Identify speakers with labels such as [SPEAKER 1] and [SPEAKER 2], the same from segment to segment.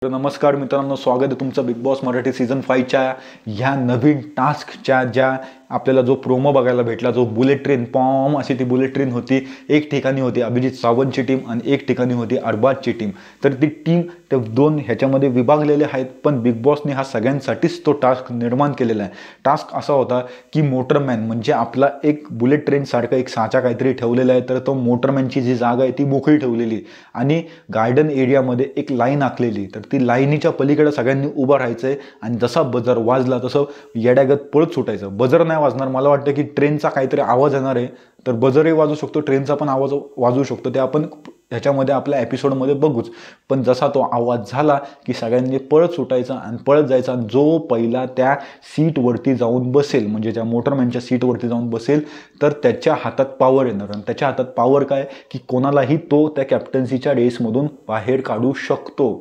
[SPEAKER 1] तर नमस्कार मित्रांनो, स्वागत आहे तुमचं बिग बॉस मराठी सीझन 5च्या ह्या नवीन टास्कच्या ज्या आपल्याला जो प्रोमो बघायला भेटला, जो बुलेट ट्रेन पॉम अशी ती बुलेट ट्रेन होती. एक ठिकाणी होती अभिजित सावंतची टीम आणि एक ठिकाणी होती अरबाजची टीम. तर ती टीम ते दोन ह्याच्यामध्ये विभागलेले आहेत, पण बिग बॉसने हा सगळ्यांसाठीच तो टास्क निर्माण केलेला आहे. टास्क असा होता की मोटरमॅन म्हणजे आपला एक बुलेट ट्रेनसारखा एक साचा काहीतरी ठेवलेला आहे, तर तो मोटरमॅनची जी जागा आहे ती मोकळी ठेवलेली आणि गार्डन एरियामध्ये एक लाईन आखलेली. तर ती लाईनीच्या पलीकडे सगळ्यांनी उभं राहायचं आहे आणि जसा बजर वाजला तसं येड्यागत पळत सुटायचं. बजर नाही वाजणार, मला वाटतं की ट्रेनचा काहीतरी आवाज येणार आहे, तर बजरही वाजू शकतो, ट्रेनचा पण आवाज वाजू शकतो. ते आपण ह्याच्यामध्ये आपल्या एपिसोडमध्ये बघूच. पण जसा तो आवाज झाला की सगळ्यांनी पळत सुटायचा आणि पळत जायचा. जो पहिला त्या सीटवरती जाऊन बसेल, म्हणजे त्या मोटरमॅनच्या सीटवरती जाऊन बसेल, तर त्याच्या हातात पॉवर येणार. आणि त्याच्या हातात पॉवर काय की कोणालाही तो त्या कॅप्टन्सीच्या रेसमधून बाहेर काढू शकतो.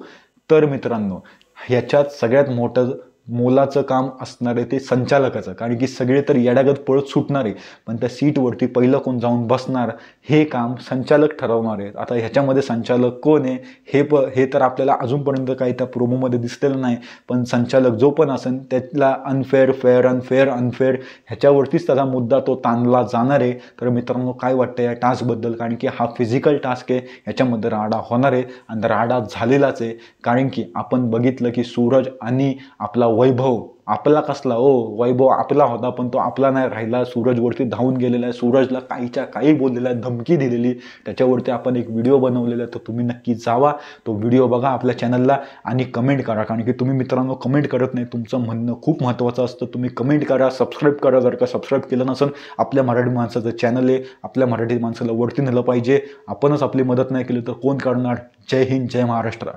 [SPEAKER 1] तर मित्रांनो, ह्याच्यात सगळ्यात मोठं मोलाचं काम असणार आहे ते संचालकाचं, कारण की सगळे तर येड्यागत पळत सुटणार आहे, पण त्या सीटवरती पहिलं कोण जाऊन बसणार हे काम संचालक ठरवणार आहेत. आता ह्याच्यामध्ये संचालक कोण आहे हे तर आपल्याला अजूनपर्यंत काही त्या प्रोमोमध्ये दिसलेलं नाही, पण संचालक जो पण असेल त्यातला अनफेअर अनफेअर ह्याच्यावरतीच त्याचा मुद्दा तो ताणला जाणार आहे. तर मित्रांनो, काय वाटतं या टास्कबद्दल? कारण की हा फिजिकल टास्क आहे, ह्याच्यामध्ये राडा होणार आहे आणि राडा झालेलाच आहे. कारण की आपण बघितलं की सूरज आणि आपला वैभव, आपला कसला वैभव आपला होता, पण तो आपला नाही राहिला. सूरजवरती धावून गेलेला आहे, सूरजला काहीच्या काही बोललेला आहे, धमकी दिलेली. त्याच्यावरती आपण एक व्हिडिओ बनवलेला आहे, तर तुम्ही नक्की जावा, तो व्हिडिओ बघा आपल्या चॅनलला आणि कमेंट करा. कारण की तुम्ही मित्रांनो कमेंट करत नाही, तुमचं म्हणणं खूप महत्त्वाचं असतं. तुम्ही कमेंट करा, सबस्क्राईब करा. जर का सबस्क्राईब केलं नसेल, आपल्या मराठी माणसाचं चॅनल आहे, आपल्या मराठी माणसाला वरती नेलं पाहिजे. आपणच आपली मदत नाही केली तर कोण करणार? जय हिंद, जय महाराष्ट्र.